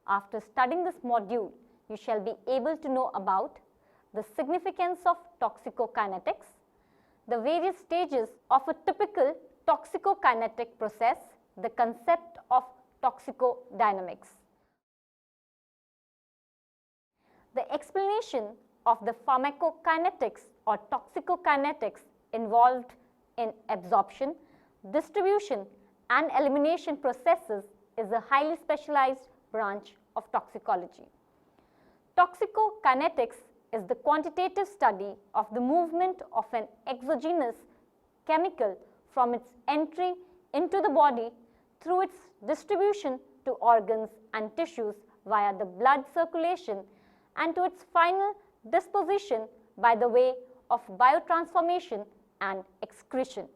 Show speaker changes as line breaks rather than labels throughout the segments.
After studying this module, you shall be able to know about the significance of toxicokinetics, the various stages of a typical toxicokinetic process, the concept of toxicodynamics. The explanation of the pharmacokinetics or toxicokinetics involved in absorption, distribution and elimination processes is a highly specialized branch of toxicology. Toxicokinetics is the quantitative study of the movement of an exogenous chemical from its entry into the body through its distribution to organs and tissues via the blood circulation and to its final disposition by the way of biotransformation and excretion.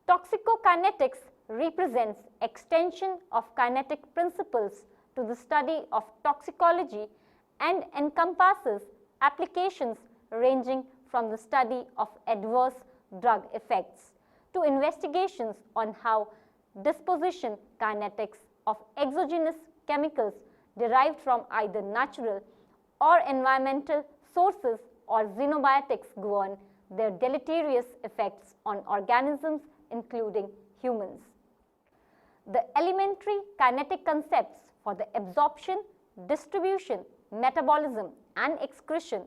Toxicokinetics represents extension of kinetic principles to the study of toxicology and encompasses applications ranging from the study of adverse drug effects to investigations on how disposition kinetics of exogenous chemicals derived from either natural or environmental sources or xenobiotics govern their deleterious effects on organisms including humans. The elementary kinetic concepts for the absorption, distribution, metabolism and excretion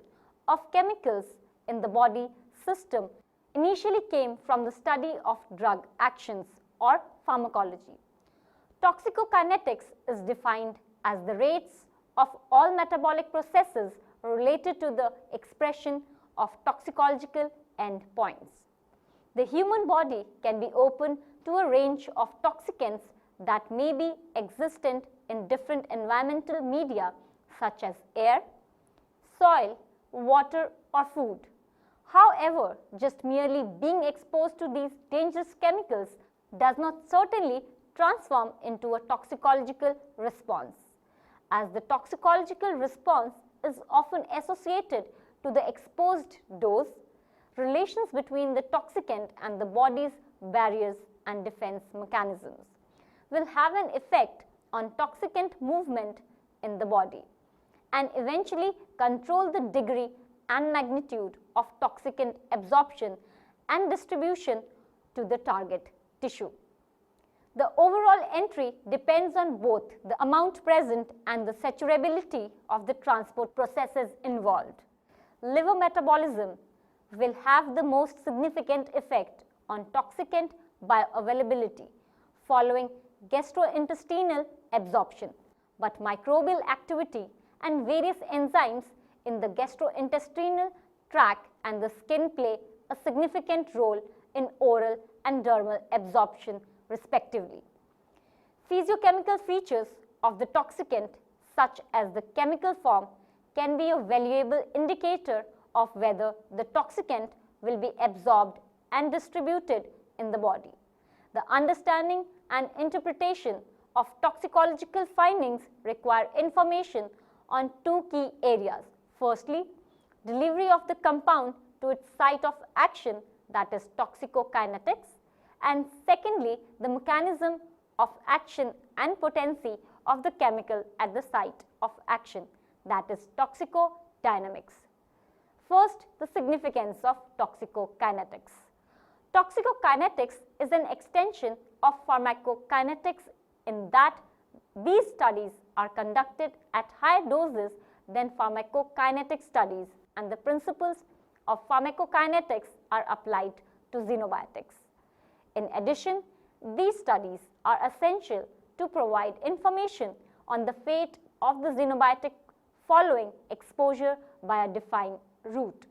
of chemicals in the body system initially came from the study of drug actions or pharmacology. Toxicokinetics is defined as the rates of all metabolic processes related to the expression of toxicological endpoints. The human body can be open to a range of toxicants that may be existent in different environmental media such as air, soil, water or food. However, just merely being exposed to these dangerous chemicals does not certainly transform into a toxicological response, as the toxicological response is often associated to the exposed dose, relations between the toxicant and the body's barriers and defense mechanisms will have an effect on toxicant movement in the body and eventually control the degree and magnitude of toxicant absorption and distribution to the target tissue. The overall entry depends on both the amount present and the saturability of the transport processes involved. Liver metabolism will have the most significant effect on toxicant bioavailability following gastrointestinal absorption, but microbial activity and various enzymes in the gastrointestinal tract and the skin play a significant role in oral and dermal absorption respectively. Physiochemical features of the toxicant such as the chemical form can be a valuable indicator of whether the toxicant will be absorbed and distributed in the body. The understanding and interpretation of toxicological findings require information on two key areas. Firstly, delivery of the compound to its site of action, that is toxicokinetics, and secondly, the mechanism of action and potency of the chemical at the site of action, that is toxicodynamics. First, the significance of toxicokinetics. Toxicokinetics is an extension of pharmacokinetics in that these studies are conducted at higher doses than pharmacokinetic studies, and the principles of pharmacokinetics are applied to xenobiotics. In addition, these studies are essential to provide information on the fate of the xenobiotic following exposure by a defined route.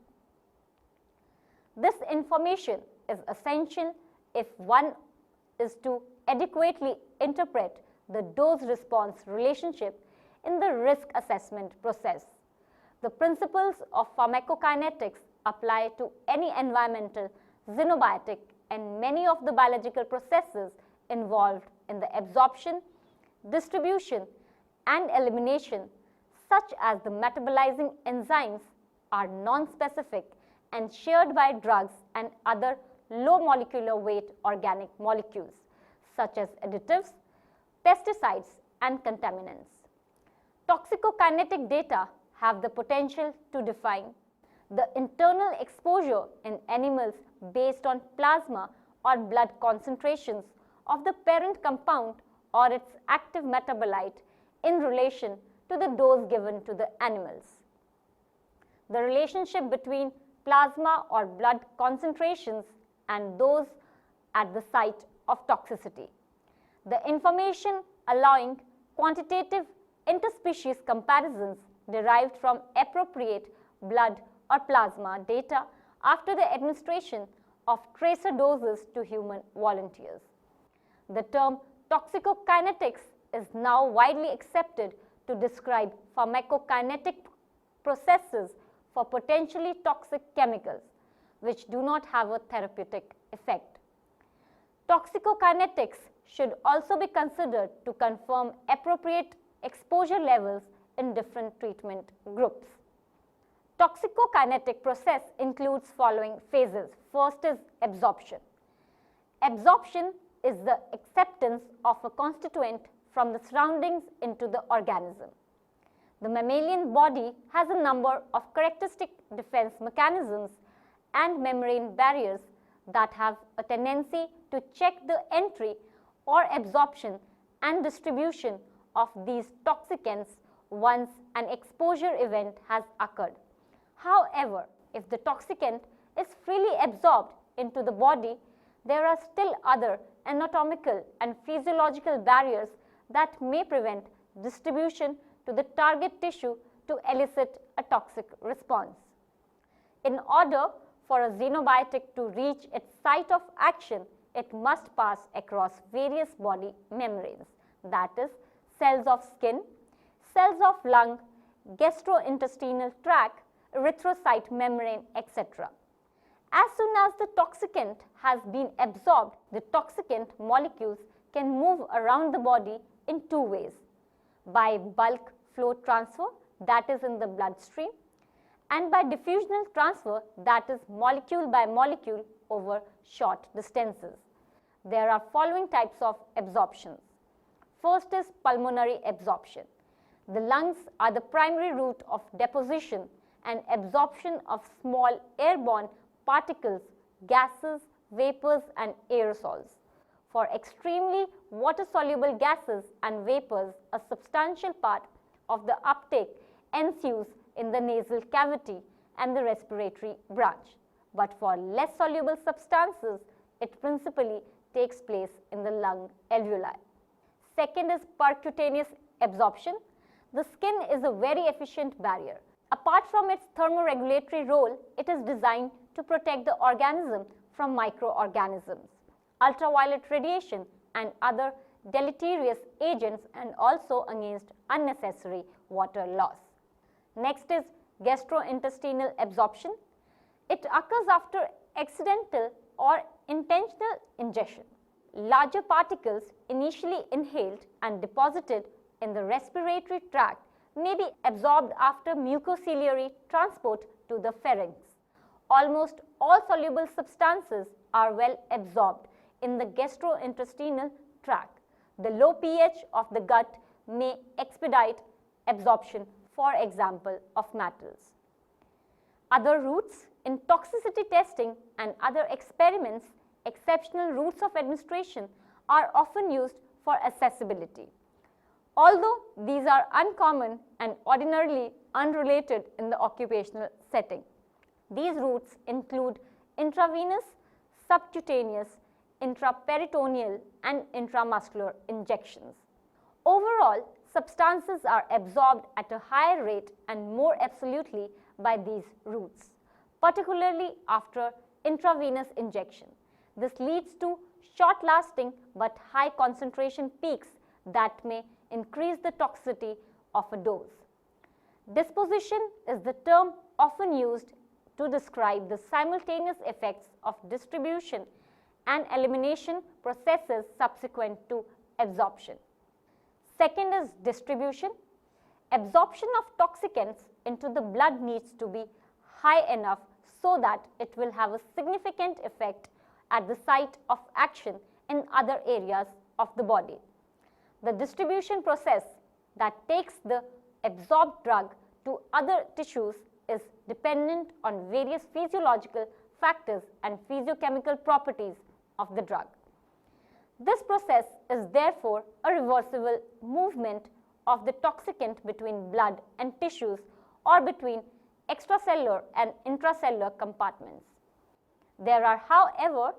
This information is essential if one is to adequately interpret the dose-response relationship in the risk assessment process. The principles of pharmacokinetics apply to any environmental, xenobiotic, and many of the biological processes involved in the absorption, distribution, and elimination, such as the metabolizing enzymes, are non-specific and shared by drugs and other low molecular weight organic molecules, such as additives, pesticides, and contaminants. Toxicokinetic data have the potential to define the internal exposure in animals based on plasma or blood concentrations of the parent compound or its active metabolite in relation to the dose given to the animals. The relationship between plasma or blood concentrations and those at the site of toxicity. The information allowing quantitative interspecies comparisons derived from appropriate blood or plasma data after the administration of tracer doses to human volunteers. The term toxicokinetics is now widely accepted to describe pharmacokinetic processes for potentially toxic chemicals which do not have a therapeutic effect. Toxicokinetics should also be considered to confirm appropriate exposure levels in different treatment groups. Toxicokinetic process includes following phases. First is absorption. Absorption is the acceptance of a constituent from the surroundings into the organism. The mammalian body has a number of characteristic defense mechanisms and membrane barriers that have a tendency to check the entry or absorption and distribution of these toxicants once an exposure event has occurred. However, if the toxicant is freely absorbed into the body, there are still other anatomical and physiological barriers that may prevent distribution to the target tissue to elicit a toxic response. In order for a xenobiotic to reach its site of action, it must pass across various body membranes, that is, cells of skin, cells of lung, gastrointestinal tract, erythrocyte membrane, etc. As soon as the toxicant has been absorbed, the toxicant molecules can move around the body in two ways: by bulk flow transfer, that is in the bloodstream, and by diffusional transfer, that is molecule by molecule over short distances. There are following types of absorptions. First is pulmonary absorption. The lungs are the primary route of deposition and absorption of small airborne particles, gases, vapors, and aerosols. For extremely water-soluble gases and vapors, a substantial part of the uptake ensues in the nasal cavity and the respiratory branch. But for less soluble substances, it principally takes place in the lung alveoli. Second is percutaneous absorption. The skin is a very efficient barrier. Apart from its thermoregulatory role, it is designed to protect the organism from microorganisms, ultraviolet radiation, and other deleterious agents, and also against unnecessary water loss. Next is gastrointestinal absorption. It occurs after accidental or intentional ingestion. Larger particles initially inhaled and deposited in the respiratory tract may be absorbed after mucociliary transport to the pharynx. Almost all soluble substances are well absorbed in the gastrointestinal tract. The low pH of the gut may expedite absorption, for example, of metals. Other routes in toxicity testing and other experiments, exceptional routes of administration are often used for accessibility. Although these are uncommon and ordinarily unrelated in the occupational setting. These routes include intravenous, subcutaneous, intraperitoneal, and intramuscular injections. Overall, substances are absorbed at a higher rate and more absolutely by these routes, particularly after intravenous injection. This leads to short-lasting but high concentration peaks that may increase the toxicity of a dose. Disposition is the term often used to describe the simultaneous effects of distribution and elimination processes subsequent to absorption. Second is distribution. Absorption of toxicants into the blood needs to be high enough so that it will have a significant effect at the site of action in other areas of the body. The distribution process that takes the absorbed drug to other tissues is dependent on various physiological factors and physiochemical properties of the drug. This process is therefore a reversible movement of the toxicant between blood and tissues or between extracellular and intracellular compartments. There are, however,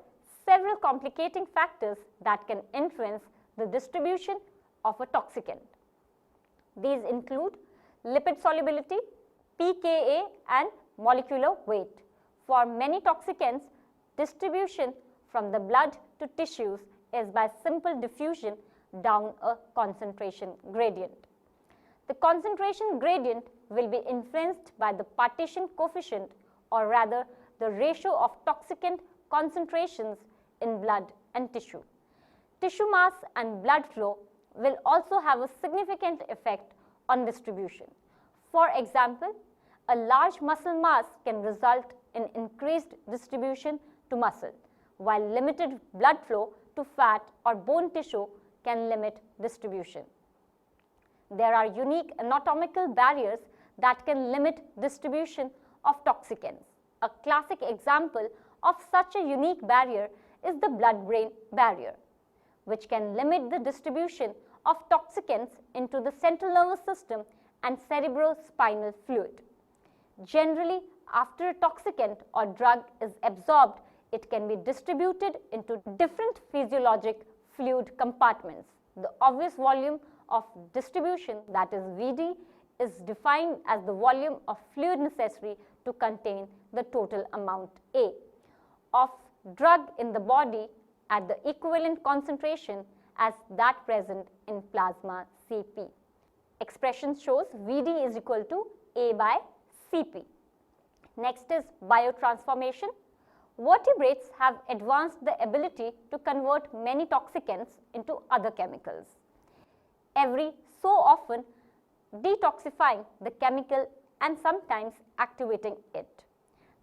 several complicating factors that can influence the distribution of a toxicant. These include lipid solubility, pKa, and molecular weight. For many toxicants, distribution from the blood to tissues is by simple diffusion down a concentration gradient. The concentration gradient will be influenced by the partition coefficient, or rather the ratio of toxicant concentrations in blood and tissue. Tissue mass and blood flow will also have a significant effect on distribution. For example, a large muscle mass can result in increased distribution to muscle, while limited blood flow to fat or bone tissue can limit distribution. There are unique anatomical barriers that can limit distribution of toxicants. A classic example of such a unique barrier is the blood-brain barrier, which can limit the distribution of toxicants into the central nervous system and cerebrospinal fluid. Generally, after a toxicant or drug is absorbed, it can be distributed into different physiologic fluid compartments. The obvious volume of distribution, that is VD, is defined as the volume of fluid necessary to contain the total amount A of drug in the body at the equivalent concentration as that present in plasma Cp. Expression shows Vd is equal to A by Cp. Next is biotransformation. Vertebrates have advanced the ability to convert many toxicants into other chemicals, every so often detoxifying the chemical and sometimes activating it.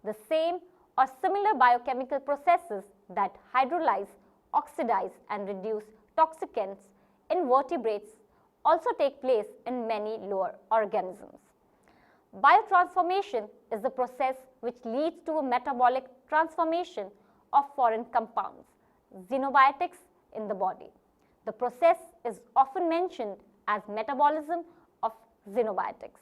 The same or similar biochemical processes that hydrolyze, oxidize, and reduce toxicants in vertebrates also take place in many lower organisms. Biotransformation is the process which leads to a metabolic transformation of foreign compounds, xenobiotics, in the body. The process is often mentioned as metabolism of xenobiotics.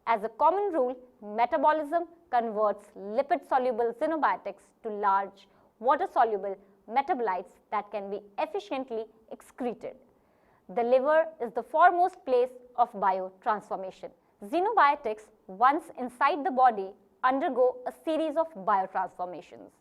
As a common rule, metabolism converts lipid-soluble xenobiotics to large water-soluble metabolites that can be efficiently excreted. The liver is the foremost place of biotransformation. Xenobiotics, once inside the body, undergo a series of biotransformations.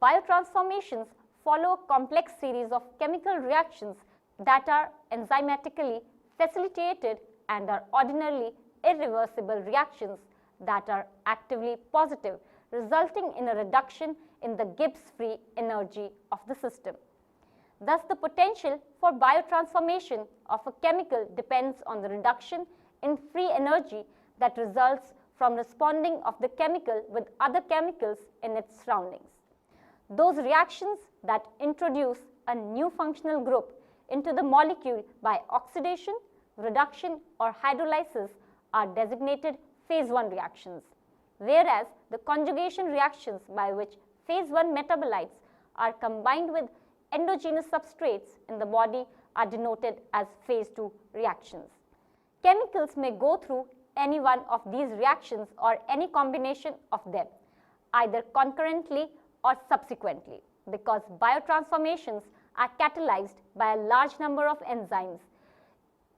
Biotransformations follow a complex series of chemical reactions that are enzymatically facilitated and are ordinarily irreversible reactions that are actively positive, resulting in a reduction in the Gibbs free energy of the system. Thus, the potential for biotransformation of a chemical depends on the reduction in free energy that results from responding of the chemical with other chemicals in its surroundings. Those reactions that introduce a new functional group into the molecule by oxidation, reduction, or hydrolysis are designated phase 1 reactions, whereas the conjugation reactions by which phase 1 metabolites are combined with endogenous substrates in the body are denoted as phase 2 reactions. Chemicals may go through any one of these reactions or any combination of them, either concurrently or subsequently, because biotransformations are catalyzed by a large number of enzymes.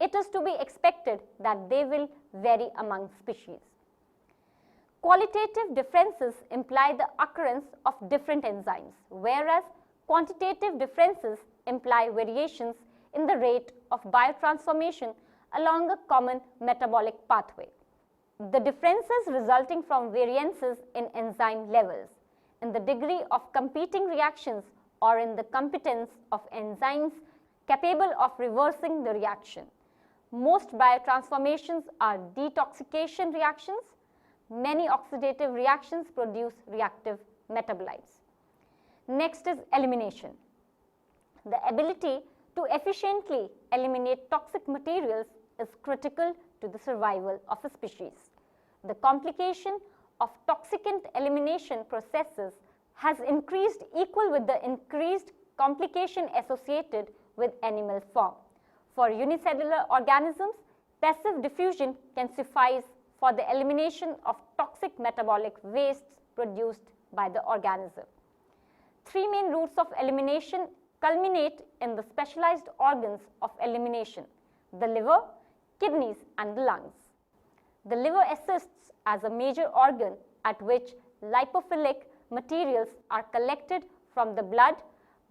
It is to be expected that they will vary among species. Qualitative differences imply the occurrence of different enzymes, whereas quantitative differences imply variations in the rate of biotransformation along a common metabolic pathway. The differences resulting from variances in enzyme levels, in the degree of competing reactions, or in the competence of enzymes capable of reversing the reaction. Most biotransformations are detoxification reactions. Many oxidative reactions produce reactive metabolites. Next is elimination. The ability to efficiently eliminate toxic materials is critical to the survival of a species. The complication of toxicant elimination processes has increased equal with the increased complication associated with animal form. For unicellular organisms, passive diffusion can suffice for the elimination of toxic metabolic wastes produced by the organism. Three main routes of elimination culminate in the specialized organs of elimination: the liver, kidneys, and the lungs. The liver assists as a major organ at which lipophilic materials are collected from the blood,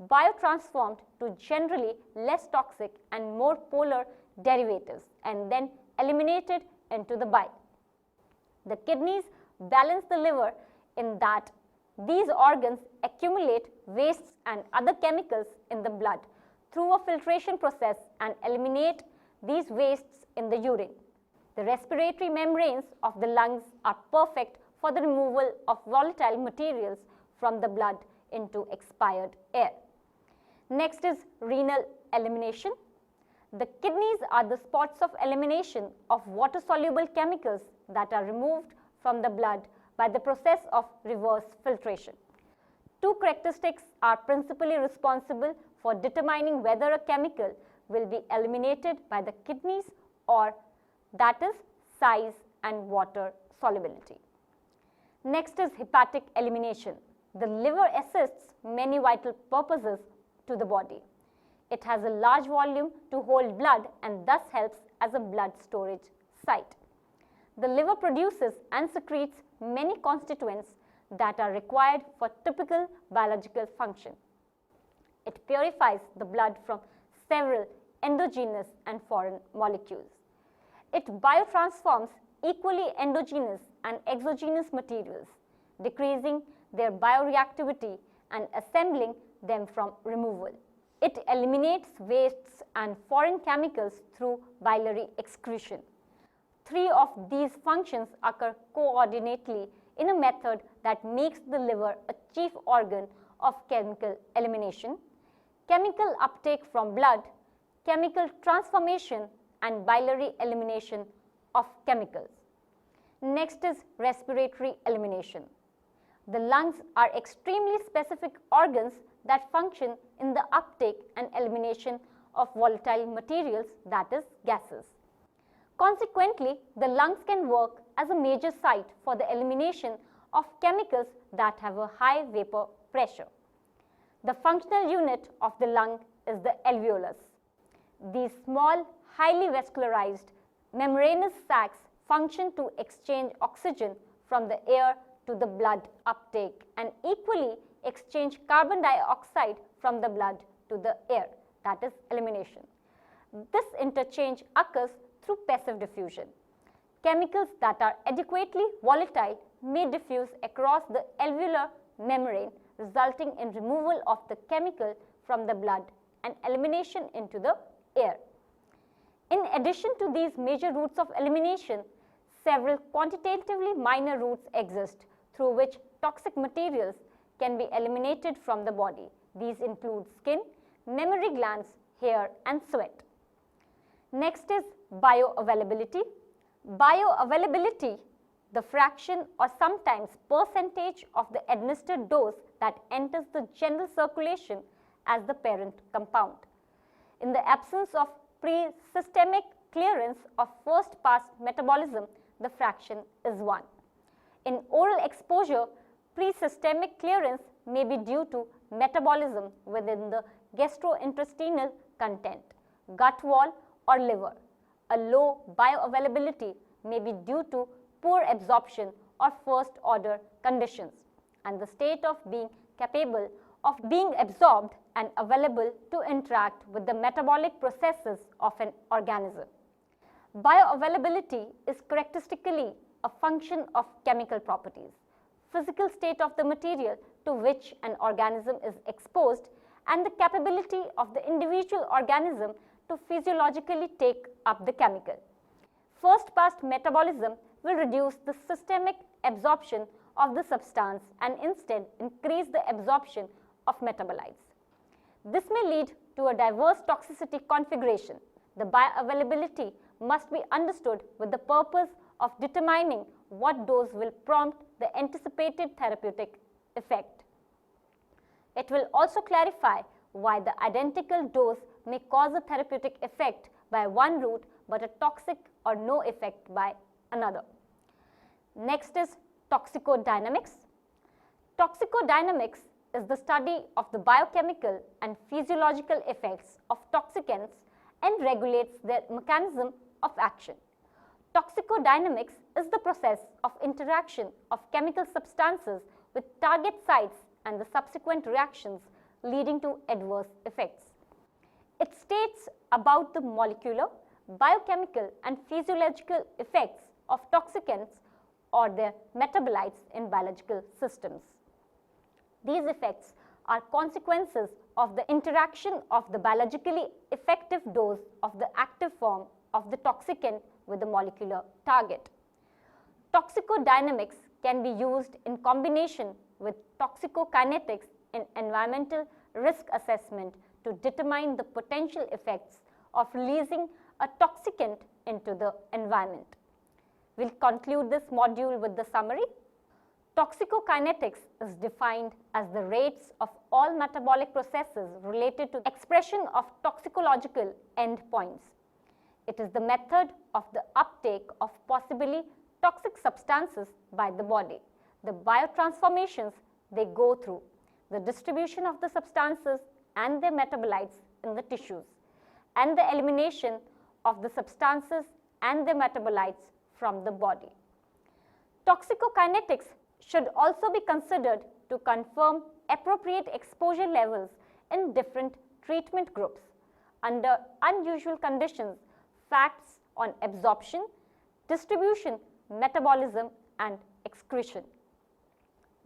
biotransformed to generally less toxic and more polar derivatives, and then eliminated into the bile. The kidneys balance the liver in that these organs accumulate wastes and other chemicals in the blood through a filtration process and eliminate these wastes in the urine. The respiratory membranes of the lungs are perfect for the removal of volatile materials from the blood into expired air. Next is renal elimination. The kidneys are the spots of elimination of water-soluble chemicals that are removed from the blood by the process of reverse filtration. Two characteristics are principally responsible for determining whether a chemical will be eliminated by the kidneys, or that is size and water solubility. Next is hepatic elimination. The liver assists many vital purposes to the body. It has a large volume to hold blood and thus helps as a blood storage site. The liver produces and secretes many constituents that are required for typical biological function. It purifies the blood from several endogenous and foreign molecules. It biotransforms equally endogenous and exogenous materials, decreasing their bioreactivity and assembling them from removal. It eliminates wastes and foreign chemicals through biliary excretion. Three of these functions occur coordinately in a method that makes the liver a chief organ of chemical elimination: chemical uptake from blood, chemical transformation, and biliary elimination of chemicals. Next is respiratory elimination. The lungs are extremely specific organs that function in the uptake and elimination of volatile materials, that is, gases. Consequently, the lungs can work as a major site for the elimination of chemicals that have a high vapor pressure. The functional unit of the lung is the alveolus. These small, highly vascularized membranous sacs function to exchange oxygen from the air to the blood uptake and equally exchange carbon dioxide from the blood to the air, that is, elimination. This interchange occurs through passive diffusion. Chemicals that are adequately volatile may diffuse across the alveolar membrane, resulting in removal of the chemical from the blood and elimination into the air. In addition to these major routes of elimination, several quantitatively minor routes exist through which toxic materials can be eliminated from the body. These include skin, mammary glands, hair, and sweat. Next is bioavailability. Bioavailability, the fraction or sometimes percentage of the administered dose that enters the general circulation as the parent compound. In the absence of pre-systemic clearance of first-pass metabolism, the fraction is 1. In oral exposure, pre-systemic clearance may be due to metabolism within the gastrointestinal content, gut wall, or liver. A low bioavailability may be due to poor absorption or first-order conditions, and the state of being capable of being absorbed and available to interact with the metabolic processes of an organism. Bioavailability is characteristically a function of chemical properties, physical state of the material to which an organism is exposed, and the capability of the individual organism to physiologically take up the chemical. First-pass metabolism will reduce the systemic absorption of the substance and instead increase the absorption of metabolites. This may lead to a diverse toxicity configuration. The bioavailability must be understood with the purpose of determining what dose will prompt the anticipated therapeutic effect. It will also clarify why the identical dose may cause a therapeutic effect by one route but a toxic or no effect by another. Next is toxicodynamics. Toxicodynamics is the study of the biochemical and physiological effects of toxicants and regulates their mechanism of action. Toxicodynamics is the process of interaction of chemical substances with target sites and the subsequent reactions leading to adverse effects. It states about the molecular, biochemical and physiological effects of toxicants or their metabolites in biological systems. These effects are consequences of the interaction of the biologically effective dose of the active form of the toxicant with the molecular target. Toxicodynamics can be used in combination with toxicokinetics in environmental risk assessment to determine the potential effects of releasing a toxicant into the environment. We'll conclude this module with the summary. Toxicokinetics is defined as the rates of all metabolic processes related to expression of toxicological endpoints. It is the method of the uptake of possibly toxic substances by the body, the biotransformations they go through, the distribution of the substances and their metabolites in the tissues, and the elimination of the substances and their metabolites from the body. Toxicokinetics should also be considered to confirm appropriate exposure levels in different treatment groups. Under unusual conditions, facts on absorption, distribution, metabolism, and excretion.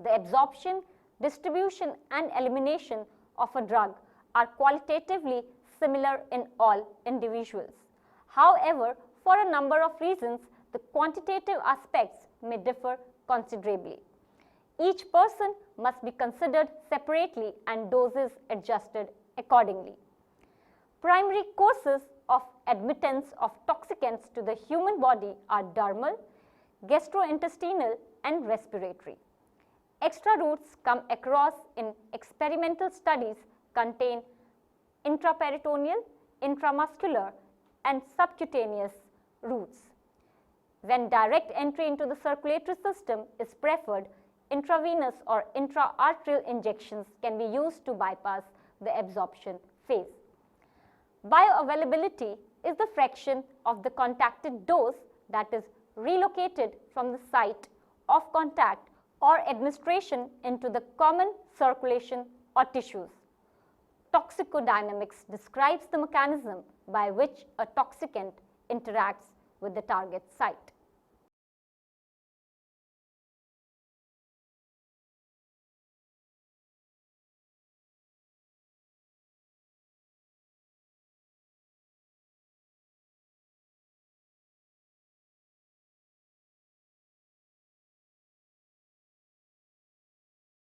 The absorption, distribution, and elimination of a drug are qualitatively similar in all individuals. However, for a number of reasons, the quantitative aspects may differ considerably. Each person must be considered separately and doses adjusted accordingly. Primary causes of admittance of toxicants to the human body are dermal, gastrointestinal, and respiratory. Extra routes come across in experimental studies contain intraperitoneal, intramuscular, and subcutaneous routes. When direct entry into the circulatory system is preferred, intravenous or intra-arterial injections can be used to bypass the absorption phase. Bioavailability is the fraction of the contacted dose that is relocated from the site of contact or administration into the common circulation or tissues. Toxicodynamics describes the mechanism by which a toxicant interacts with the target site.